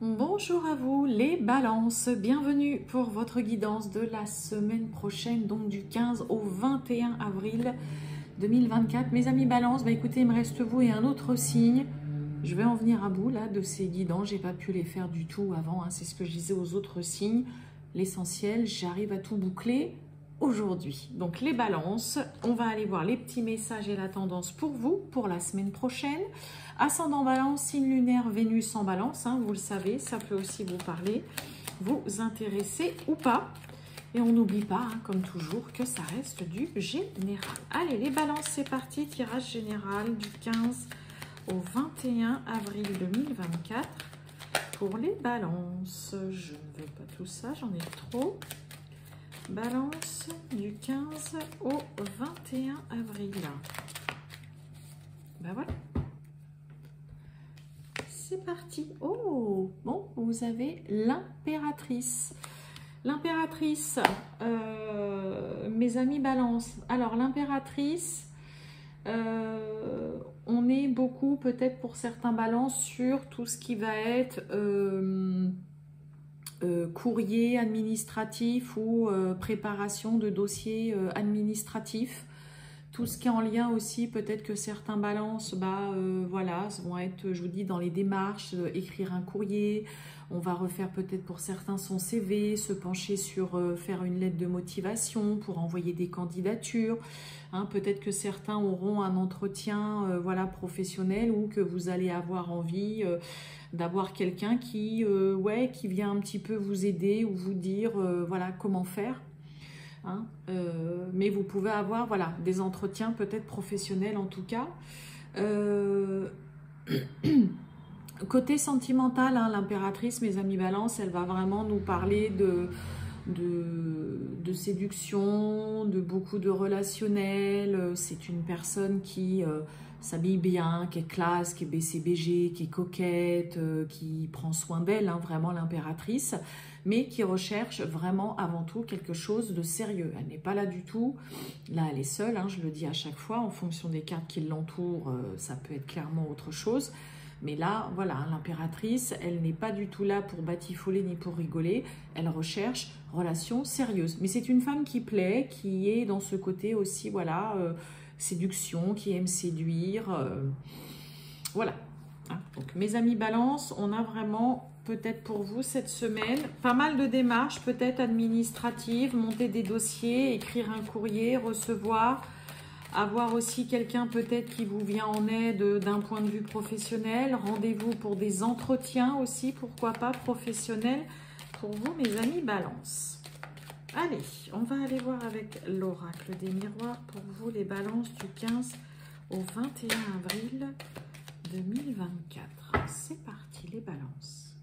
Bonjour à vous les balances, bienvenue pour votre guidance de la semaine prochaine, donc du 15 au 21 avril 2024. Mes amis balances, écoutez, il me reste vous et un autre signe. Je vais en venir à bout là de ces guidances, j'ai pas pu les faire du tout avant, c'est ce que je disais aux autres signes. L'essentiel, j'arrive à tout boucler aujourd'hui. Donc les balances, on va aller voir les petits messages et la tendance pour vous, pour la semaine prochaine. Ascendant balance, signe lunaire, Vénus en balance, vous le savez, ça peut aussi vous parler, vous intéresser ou pas. Et on n'oublie pas, comme toujours, que ça reste du général. Allez, les balances, c'est parti, tirage général du 15 au 21 avril 2024. Pour les balances, je ne veux pas tout ça, j'en ai trop. Balance du 15 au 21 avril. Ben voilà. C'est parti. Oh, bon, vous avez l'impératrice. L'impératrice, mes amis balance. Alors, l'impératrice, on est beaucoup, peut-être pour certains balances, sur tout ce qui va être courrier administratif ou préparation de dossiers administratifs. Tout ce qui est en lien aussi, peut-être que certains balances, voilà, vont être, je vous dis, dans les démarches, écrire un courrier. On va refaire peut-être pour certains son CV, se pencher sur faire une lettre de motivation pour envoyer des candidatures. Peut-être que certains auront un entretien voilà, professionnel ou que vous allez avoir envie d'avoir quelqu'un qui vient un petit peu vous aider ou vous dire voilà, comment faire. Mais vous pouvez avoir voilà, des entretiens peut-être professionnels en tout cas. Côté sentimental, l'impératrice, mes amis balance, elle va vraiment nous parler de séduction, de beaucoup de relationnel. C'est une personne qui s'habille bien, qui est classe, qui est BCBG, qui est coquette, qui prend soin d'elle, vraiment l'impératrice, mais qui recherche vraiment avant tout quelque chose de sérieux. Elle n'est pas là du tout. Là, elle est seule, je le dis à chaque fois, en fonction des cartes qui l'entourent, ça peut être clairement autre chose. Mais là, voilà, l'impératrice, elle n'est pas du tout là pour batifoler ni pour rigoler. Elle recherche relation sérieuse. Mais c'est une femme qui plaît, qui est dans ce côté aussi, voilà, séduction, qui aime séduire. Voilà. Donc, mes amis balance, on a vraiment, peut-être pour vous, cette semaine, pas mal de démarches, peut-être administratives, monter des dossiers, écrire un courrier, recevoir... Avoir aussi quelqu'un peut-être qui vous vient en aide d'un point de vue professionnel. Rendez-vous pour des entretiens aussi, pourquoi pas, professionnels pour vous, mes amis balance. Allez, on va aller voir avec l'oracle des miroirs pour vous, les balances du 15 au 21 avril 2024. C'est parti, les balances.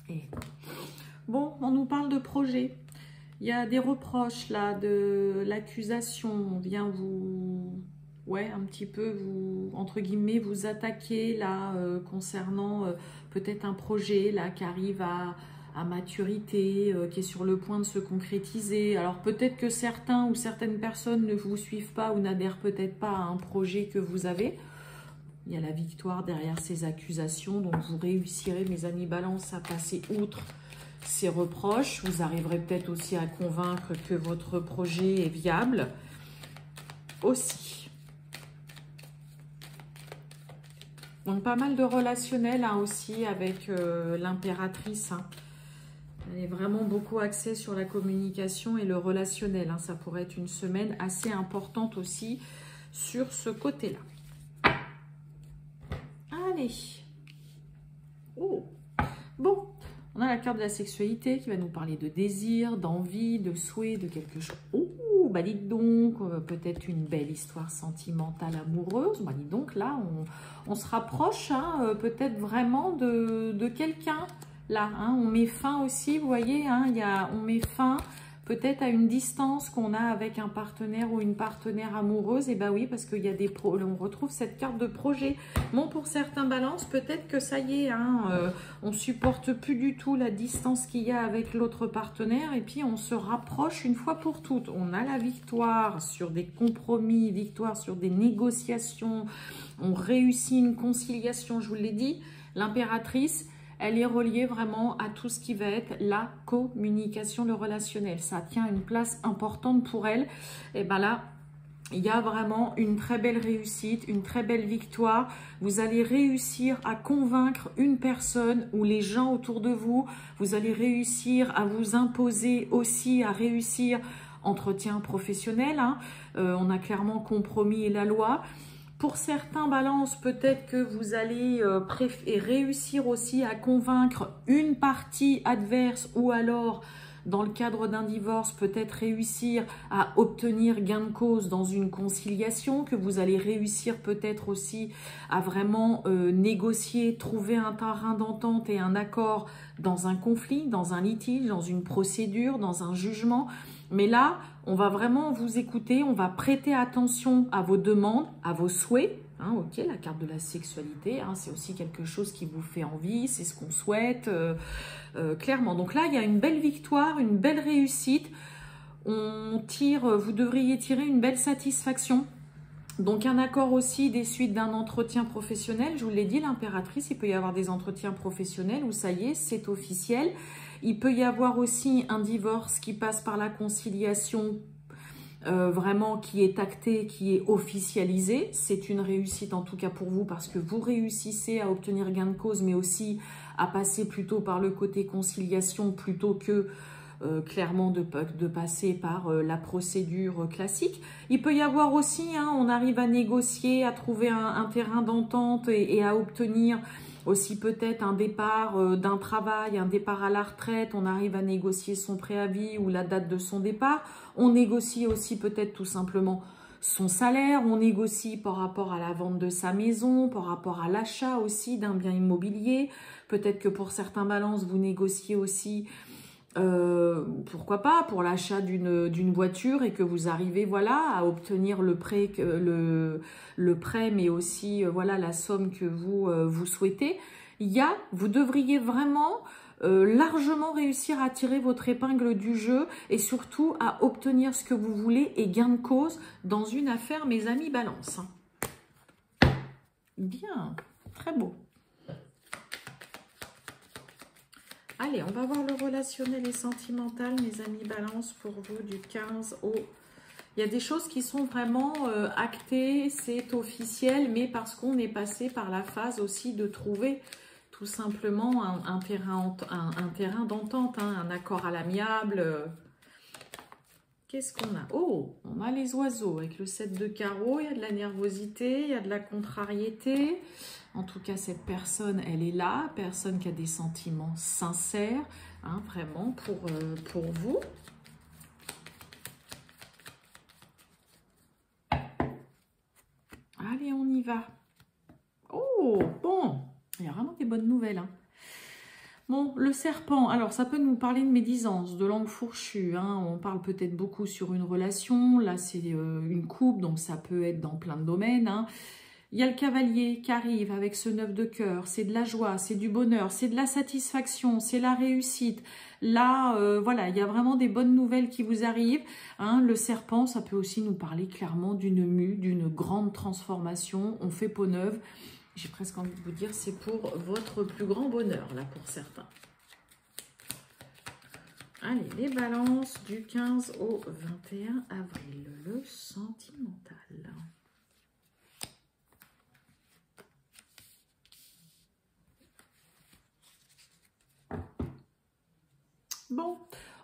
Et bon, on nous parle de projet. Il y a des reproches là, de l'accusation, on vient vous, un petit peu vous, entre guillemets, vous attaquer là concernant peut-être un projet là qui arrive à maturité, qui est sur le point de se concrétiser. Alors peut-être que certains ou certaines personnes ne vous suivent pas ou n'adhèrent peut-être pas à un projet que vous avez. Il y a la victoire derrière ces accusations, donc vous réussirez, mes amis balance, à passer outre ces reproches. Vous arriverez peut-être aussi à convaincre que votre projet est viable aussi. Donc pas mal de relationnel aussi avec l'impératrice. Elle est vraiment beaucoup axée sur la communication et le relationnel. Ça pourrait être une semaine assez importante aussi sur ce côté-là. Allez. Oh. Bon. On a la carte de la sexualité qui va nous parler de désir, d'envie, de souhait, de quelque chose. Oh, dites donc, peut-être une belle histoire sentimentale, amoureuse. Dites donc, là, on se rapproche peut-être vraiment de quelqu'un. Là, on met fin aussi, vous voyez, on met fin peut-être à une distance qu'on a avec un partenaire ou une partenaire amoureuse. Et oui, parce qu'il y a on retrouve cette carte de projet. Bon, pour certains balances, peut-être que ça y est, on supporte plus du tout la distance qu'il y a avec l'autre partenaire. Et puis, on se rapproche une fois pour toutes. On a la victoire sur des compromis, victoire sur des négociations. On réussit une conciliation, je vous l'ai dit. L'impératrice, elle est reliée vraiment à tout ce qui va être la communication, le relationnel. Ça tient une place importante pour elle. Et bien là, il y a vraiment une très belle réussite, une très belle victoire. Vous allez réussir à convaincre une personne ou les gens autour de vous. Vous allez réussir à vous imposer aussi, à réussir entretien professionnel. Hein. On a clairement compromis la loi. Pour certains balances, peut-être que vous allez réussir aussi à convaincre une partie adverse ou alors, dans le cadre d'un divorce, peut-être réussir à obtenir gain de cause dans une conciliation, que vous allez réussir peut-être aussi à vraiment négocier, trouver un terrain d'entente et un accord dans un conflit, dans un litige, dans une procédure, dans un jugement. Mais là, on va vraiment vous écouter, on va prêter attention à vos demandes, à vos souhaits. Hein, ok, la carte de la sexualité, hein, c'est aussi quelque chose qui vous fait envie, c'est ce qu'on souhaite, clairement. Donc là, il y a une belle victoire, une belle réussite. Vous devriez tirer une belle satisfaction. Donc un accord aussi des suites d'un entretien professionnel. Je vous l'ai dit, l'impératrice, il peut y avoir des entretiens professionnels où ça y est, c'est officiel. Il peut y avoir aussi un divorce qui passe par la conciliation, vraiment qui est acté, qui est officialisé. C'est une réussite en tout cas pour vous parce que vous réussissez à obtenir gain de cause, mais aussi à passer plutôt par le côté conciliation plutôt que clairement de passer par la procédure classique. Il peut y avoir aussi, hein, on arrive à négocier, à trouver un terrain d'entente et à obtenir aussi peut-être un départ d'un travail, un départ à la retraite. On arrive à négocier son préavis ou la date de son départ. On négocie aussi peut-être tout simplement son salaire. On négocie par rapport à la vente de sa maison, par rapport à l'achat aussi d'un bien immobilier. Peut-être que pour certains balances, vous négociez aussi pourquoi pas pour l'achat d'une voiture et que vous arrivez voilà à obtenir le prêt mais aussi voilà la somme que vous souhaitez. Vous devriez vraiment largement réussir à tirer votre épingle du jeu et surtout à obtenir ce que vous voulez et gain de cause dans une affaire, mes amis Balance. Bien, très beau. Allez, on va voir le relationnel et sentimental, mes amis Balance, pour vous du 15 au... Il y a des choses qui sont vraiment actées, c'est officiel, mais parce qu'on est passé par la phase aussi de trouver tout simplement un terrain d'entente, hein, un accord à l'amiable. Qu'est-ce qu'on a? Oh, on a les oiseaux avec le 7 de carreau, il y a de la nervosité, il y a de la contrariété. En tout cas, cette personne, elle est là, personne qui a des sentiments sincères, hein, vraiment pour vous. Allez, on y va. Oh, bon, il y a vraiment des bonnes nouvelles, hein. Bon, le serpent, alors ça peut nous parler de médisance, de langue fourchue, hein. On parle peut-être beaucoup sur une relation, là c'est une coupe, donc ça peut être dans plein de domaines, hein. Il y a le cavalier qui arrive avec ce 9 de cœur, c'est de la joie, c'est du bonheur, c'est de la satisfaction, c'est la réussite. Là, voilà, il y a vraiment des bonnes nouvelles qui vous arrivent, hein. Le serpent, ça peut aussi nous parler clairement d'une mue, d'une grande transformation, on fait peau neuve. J'ai presque envie de vous dire, c'est pour votre plus grand bonheur, là, pour certains. Allez, les balances du 15 au 21 avril, le sentimental. Bon,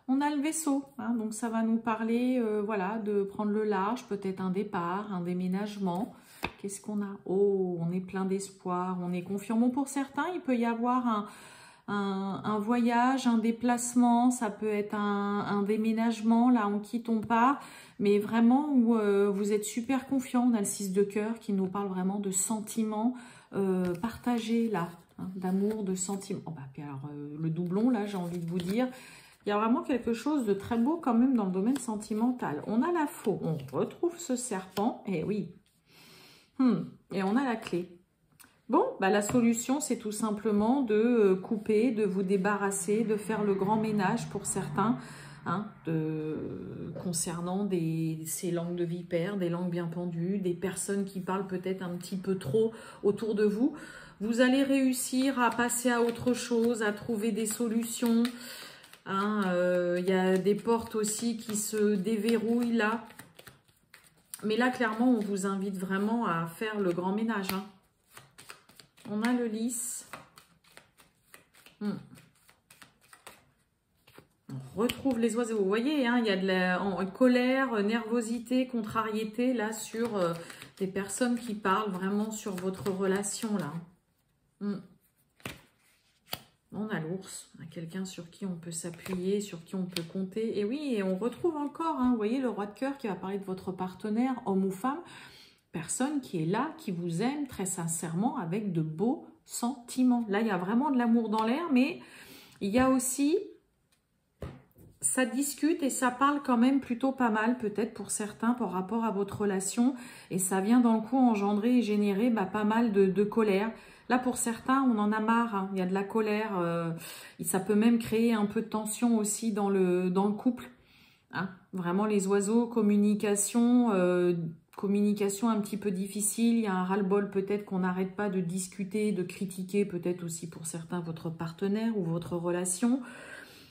on a le vaisseau, hein, donc ça va nous parler voilà, de prendre le large, peut-être un départ, un déménagement. Qu'est-ce qu'on a? Oh, on est plein d'espoir, on est confiant. Bon, pour certains, il peut y avoir un voyage, un déplacement, ça peut être un déménagement, là on quitte, on part, mais vraiment où vous êtes super confiant. On a le 6 de cœur qui nous parle vraiment de sentiments partagés, là, hein, d'amour, de sentiments. Oh, bah, puis alors, le doublon, là, j'ai envie de vous dire, il y a vraiment quelque chose de très beau quand même dans le domaine sentimental. On a la faux, on retrouve ce serpent, et oui, et on a la clé. Bon, bah la solution, c'est tout simplement de couper, de vous débarrasser, de faire le grand ménage pour certains, hein, concernant ces langues de vipère, des langues bien pendues, des personnes qui parlent peut-être un petit peu trop autour de vous. Vous allez réussir à passer à autre chose, à trouver des solutions. Hein, y a des portes aussi qui se déverrouillent là. Mais là, clairement, on vous invite vraiment à faire le grand ménage. Hein. On a le lys. On retrouve les oiseaux. Vous voyez, hein, il y a de la colère, nervosité, contrariété là sur des personnes qui parlent vraiment sur votre relation là. On a l'ours, quelqu'un sur qui on peut s'appuyer, sur qui on peut compter. Et oui, et on retrouve encore, hein, vous voyez, le roi de cœur qui va parler de votre partenaire, homme ou femme. Personne qui est là, qui vous aime très sincèrement avec de beaux sentiments. Là, il y a vraiment de l'amour dans l'air, mais il y a aussi, ça discute et ça parle quand même plutôt pas mal, peut-être pour certains, par rapport à votre relation. Et ça vient dans le coup engendrer et générer pas mal de colère. Là, pour certains, on en a marre, hein. Il y a de la colère. Ça peut même créer un peu de tension aussi dans le couple. Hein. Vraiment, les oiseaux, communication un petit peu difficile. Il y a un ras-le-bol peut-être qu'on n'arrête pas de discuter, de critiquer peut-être aussi pour certains votre partenaire ou votre relation.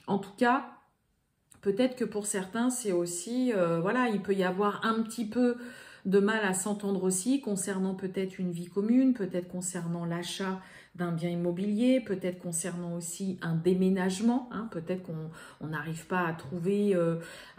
En tout cas, peut-être que pour certains, c'est aussi, voilà, il peut y avoir un petit peu de mal à s'entendre aussi concernant peut-être une vie commune, peut-être concernant l'achat d'un bien immobilier, peut-être concernant aussi un déménagement, hein, peut-être qu'on n'arrive pas à trouver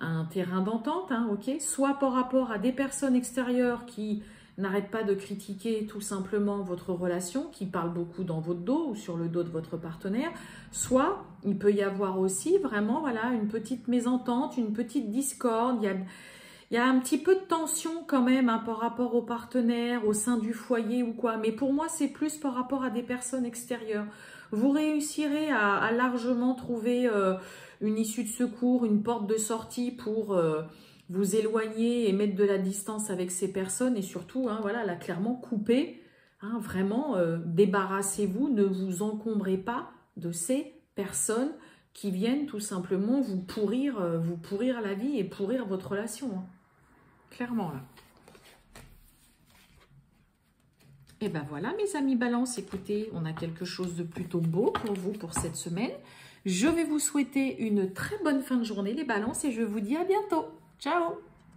un terrain d'entente, hein, ok, soit par rapport à des personnes extérieures qui n'arrêtent pas de critiquer tout simplement votre relation, qui parlent beaucoup dans votre dos ou sur le dos de votre partenaire, soit il peut y avoir aussi vraiment voilà, une petite mésentente, une petite discorde, il y a un petit peu de tension quand même hein, par rapport au partenaire, au sein du foyer ou quoi. Mais pour moi, c'est plus par rapport à des personnes extérieures. Vous réussirez à largement trouver une issue de secours, une porte de sortie pour vous éloigner et mettre de la distance avec ces personnes. Et surtout, hein, voilà, là, clairement, coupez. Hein, vraiment, débarrassez-vous, ne vous encombrez pas de ces personnes qui viennent tout simplement vous pourrir la vie et pourrir votre relation. Hein. Clairement, là. Et ben voilà, mes amis Balance, écoutez, on a quelque chose de plutôt beau pour vous pour cette semaine. Je vais vous souhaiter une très bonne fin de journée, les Balances, et je vous dis à bientôt. Ciao!